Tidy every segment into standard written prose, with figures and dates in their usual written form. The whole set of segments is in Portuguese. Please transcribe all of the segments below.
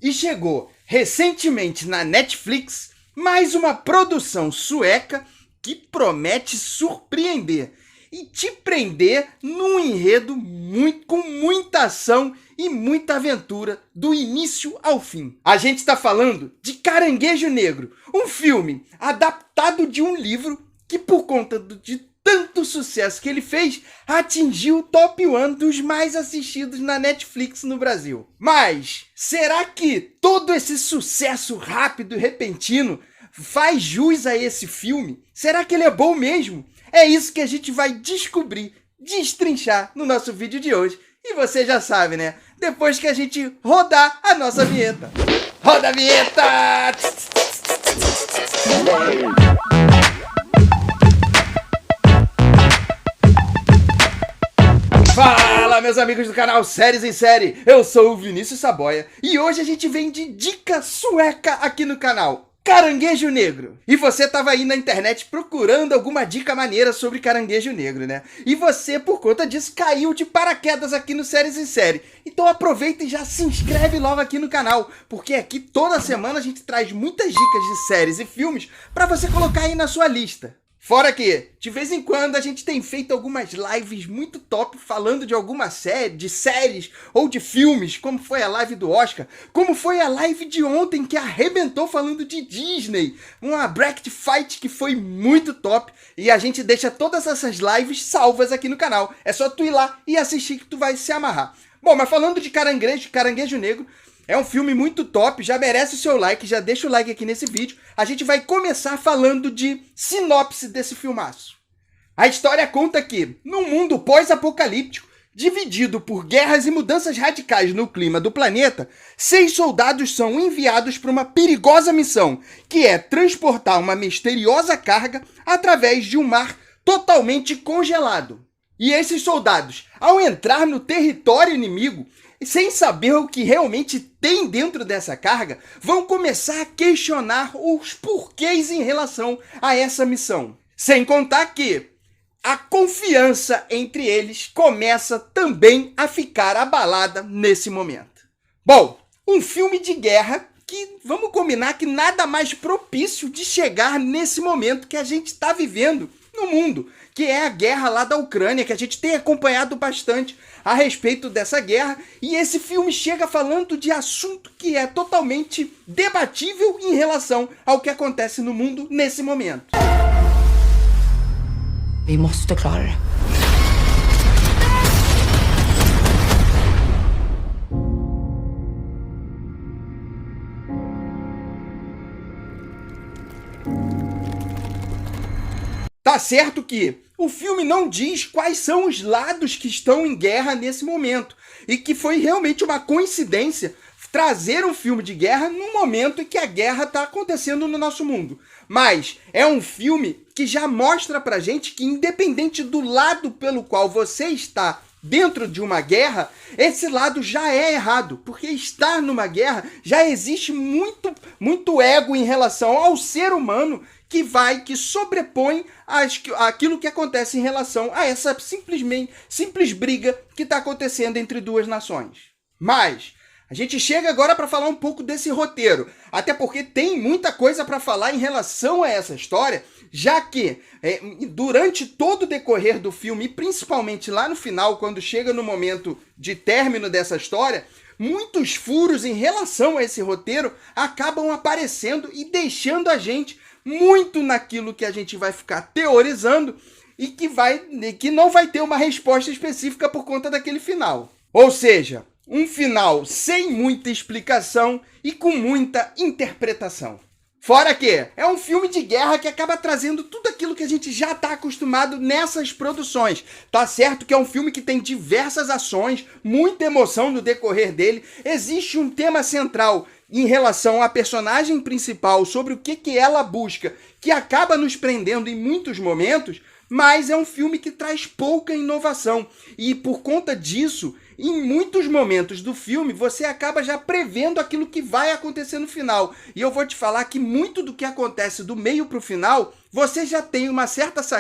E chegou recentemente na Netflix mais uma produção sueca que promete surpreender e te prender num enredo com muita ação e muita aventura do início ao fim. A gente está falando de Caranguejo Negro, um filme adaptado de um livro que, por conta de tanto sucesso que ele fez, atingiu o top 1 dos mais assistidos na Netflix no Brasil. Mas será que todo esse sucesso rápido e repentino faz jus a esse filme? Será que ele é bom mesmo? É isso que a gente vai descobrir, destrinchar no nosso vídeo de hoje. E você já sabe, né? Depois que a gente rodar a nossa vinheta. Roda a vinheta! Fala, meus amigos do canal Séries em Série, eu sou o Vinícius Saboia e hoje a gente vem de dica sueca aqui no canal, Caranguejo Negro. E você tava aí na internet procurando alguma dica maneira sobre Caranguejo Negro, né? E você, por conta disso, caiu de paraquedas aqui no Séries em Série. Então aproveita e já se inscreve logo aqui no canal, porque aqui toda semana a gente traz muitas dicas de séries e filmes para você colocar aí na sua lista. Fora que, de vez em quando, a gente tem feito algumas lives muito top falando de alguma série, de séries ou de filmes, como foi a live do Oscar, como foi a live de ontem que arrebentou falando de Disney, uma bracket fight que foi muito top, e a gente deixa todas essas lives salvas aqui no canal. É só tu ir lá e assistir que tu vai se amarrar. Bom, mas falando de Caranguejo Negro, é um filme muito top, já merece o seu like, já deixa o like aqui nesse vídeo. A gente vai começar falando de sinopse desse filmaço. A história conta que, num mundo pós-apocalíptico, dividido por guerras e mudanças radicais no clima do planeta, 6 soldados são enviados para uma perigosa missão, que é transportar uma misteriosa carga através de um mar totalmente congelado. E esses soldados, ao entrar no território inimigo, sem saber o que realmente tem dentro dessa carga, vão começar a questionar os porquês em relação a essa missão. Sem contar que a confiança entre eles começa também a ficar abalada nesse momento. Bom, um filme de guerra que, vamos combinar que nada mais propício de chegar nesse momento que a gente está vivendo no mundo, que é a guerra lá da Ucrânia, que a gente tem acompanhado bastante a respeito dessa guerra, e esse filme chega falando de assunto que é totalmente debatível em relação ao que acontece no mundo nesse momento. Vi måste klara det. Tá certo que o filme não diz quais são os lados que estão em guerra nesse momento, e que foi realmente uma coincidência trazer um filme de guerra no momento em que a guerra está acontecendo no nosso mundo. Mas é um filme que já mostra pra gente que, independente do lado pelo qual você está dentro de uma guerra, esse lado já é errado, porque estar numa guerra já existe muito ego em relação ao ser humano que sobrepõe aquilo que acontece em relação a essa simples briga que está acontecendo entre duas nações. Mas a gente chega agora para falar um pouco desse roteiro, até porque tem muita coisa para falar em relação a essa história, já que durante todo o decorrer do filme, e principalmente lá no final, quando chega no momento de término dessa história, muitos furos em relação a esse roteiro acabam aparecendo e deixando a gente muito naquilo que a gente vai ficar teorizando e que não vai ter uma resposta específica por conta daquele final. Ou seja, um final sem muita explicação e com muita interpretação. Fora que é um filme de guerra que acaba trazendo tudo aquilo que a gente já está acostumado nessas produções. Tá certo que é um filme que tem diversas ações, muita emoção no decorrer dele. Existe um tema central em relação à personagem principal, sobre o que ela busca, que acaba nos prendendo em muitos momentos, mas é um filme que traz pouca inovação. E por conta disso, em muitos momentos do filme, você acaba já prevendo aquilo que vai acontecer no final. E eu vou te falar que muito do que acontece do meio para o final, você já tem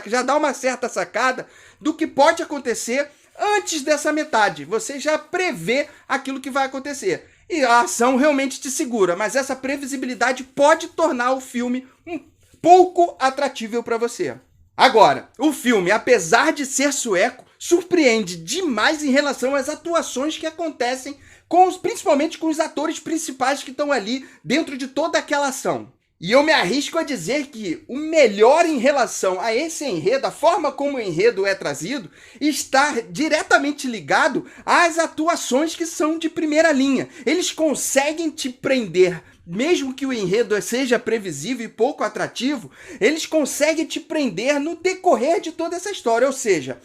já dá uma certa sacada do que pode acontecer antes dessa metade. Você já prevê aquilo que vai acontecer. e a ação realmente te segura, mas essa previsibilidade pode tornar o filme um pouco atratível para você. Agora, o filme, apesar de ser sueco, surpreende demais em relação às atuações que acontecem, principalmente com os atores principais que estão ali dentro de toda aquela ação. E eu me arrisco a dizer que o melhor em relação a esse enredo, a forma como o enredo é trazido, está diretamente ligado às atuações que são de primeira linha. Eles conseguem te prender, mesmo que o enredo seja previsível e pouco atrativo, eles conseguem te prender no decorrer de toda essa história. Ou seja,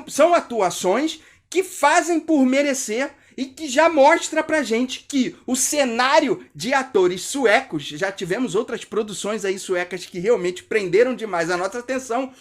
são atuações que fazem por merecer e que já mostra pra gente que o cenário de atores suecos, já tivemos outras produções aí suecas que realmente prenderam demais a nossa atenção,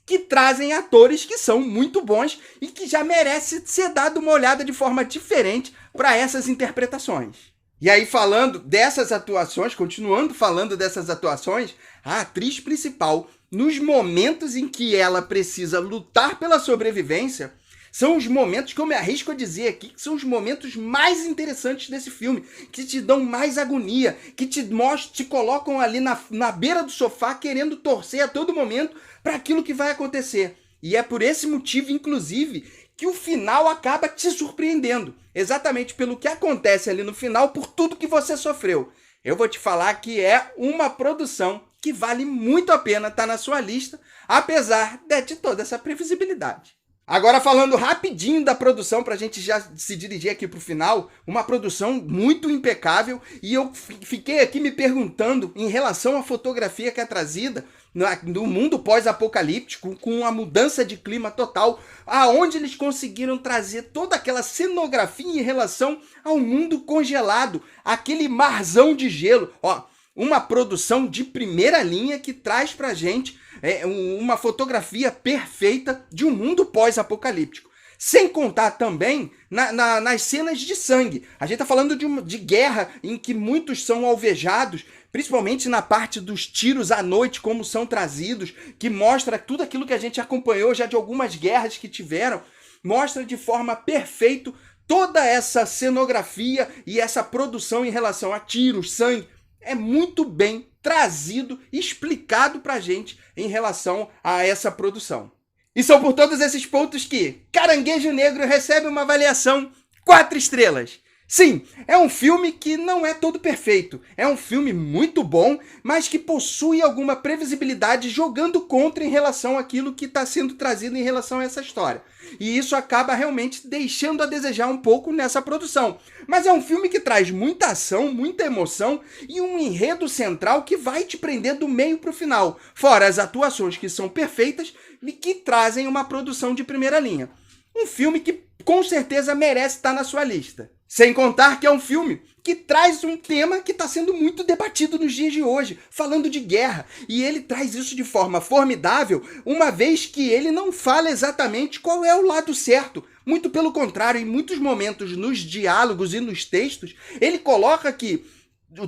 que trazem atores que são muito bons e que já merece ser dado uma olhada de forma diferente para essas interpretações. E aí, falando dessas atuações, continuando falando dessas atuações, a atriz principal, nos momentos em que ela precisa lutar pela sobrevivência, são os momentos que eu me arrisco a dizer aqui, que são os momentos mais interessantes desse filme, que te dão mais agonia, que te colocam ali na beira do sofá querendo torcer a todo momento para aquilo que vai acontecer. E é por esse motivo, inclusive, que o final acaba te surpreendendo. Exatamente pelo que acontece ali no final, por tudo que você sofreu. Eu vou te falar que é uma produção que vale muito a pena estar na sua lista, apesar de toda essa previsibilidade. Agora, falando rapidinho da produção, para a gente já se dirigir aqui para o final, uma produção muito impecável, e eu fiquei aqui me perguntando em relação à fotografia que é trazida no mundo pós-apocalíptico, com a mudança de clima total, aonde eles conseguiram trazer toda aquela cenografia em relação ao mundo congelado, aquele marzão de gelo. Ó, uma produção de primeira linha que traz pra gente uma fotografia perfeita de um mundo pós-apocalíptico. Sem contar também nas cenas de sangue. A gente tá falando de guerra em que muitos são alvejados, principalmente na parte dos tiros à noite, como são trazidos, que mostra tudo aquilo que a gente acompanhou já de algumas guerras que tiveram, mostra de forma perfeita toda essa cenografia e essa produção em relação a tiros, sangue. É muito bem trazido e explicado pra gente em relação a essa produção. E são por todos esses pontos que Caranguejo Negro recebe uma avaliação 4 estrelas. Sim, é um filme que não é todo perfeito. É um filme muito bom, mas que possui alguma previsibilidade jogando contra em relação àquilo que está sendo trazido em relação a essa história. E isso acaba realmente deixando a desejar um pouco nessa produção. Mas é um filme que traz muita ação, muita emoção e um enredo central que vai te prender do meio para o final. Fora as atuações que são perfeitas e que trazem uma produção de primeira linha. Um filme que com certeza merece estar na sua lista. Sem contar que é um filme que traz um tema que está sendo muito debatido nos dias de hoje, falando de guerra. E ele traz isso de forma formidável, uma vez que ele não fala exatamente qual é o lado certo. Muito pelo contrário, em muitos momentos nos diálogos e nos textos, ele coloca que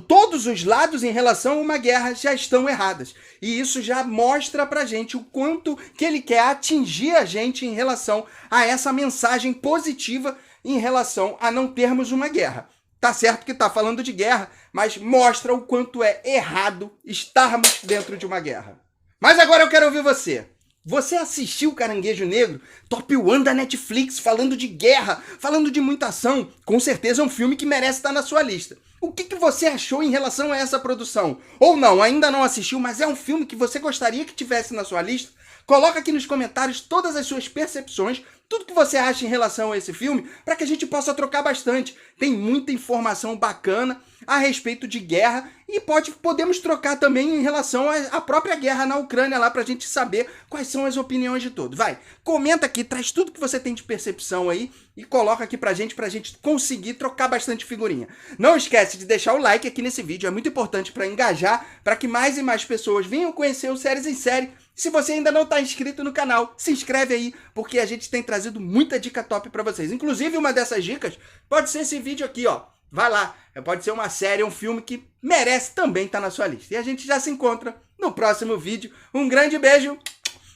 todos os lados em relação a uma guerra já estão erradas. E isso já mostra pra gente o quanto que ele quer atingir a gente em relação a essa mensagem positiva em relação a não termos uma guerra. Tá certo que tá falando de guerra, mas mostra o quanto é errado estarmos dentro de uma guerra. Mas agora eu quero ouvir você. Você assistiu Caranguejo Negro? Top 1 da Netflix, falando de guerra, falando de muita ação. Com certeza é um filme que merece estar na sua lista. O que você achou em relação a essa produção? Ou não, ainda não assistiu, mas é um filme que você gostaria que tivesse na sua lista? Coloca aqui nos comentários todas as suas percepções, tudo que você acha em relação a esse filme, para que a gente possa trocar bastante. Tem muita informação bacana a respeito de guerra e podemos trocar também em relação à própria guerra na Ucrânia lá, pra gente saber quais são as opiniões de todos. Vai, comenta aqui, traz tudo que você tem de percepção aí e coloca aqui pra gente conseguir trocar bastante figurinha. Não esquece de deixar o like aqui nesse vídeo, é muito importante para engajar, para que mais e mais pessoas venham conhecer o Séries em Série. Se você ainda não está inscrito no canal, se inscreve aí, porque a gente tem trazido muita dica top para vocês. Inclusive, uma dessas dicas pode ser esse vídeo aqui, ó. Vai lá, pode ser uma série, um filme que merece também estar na sua lista. E a gente já se encontra no próximo vídeo. Um grande beijo,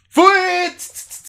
fui!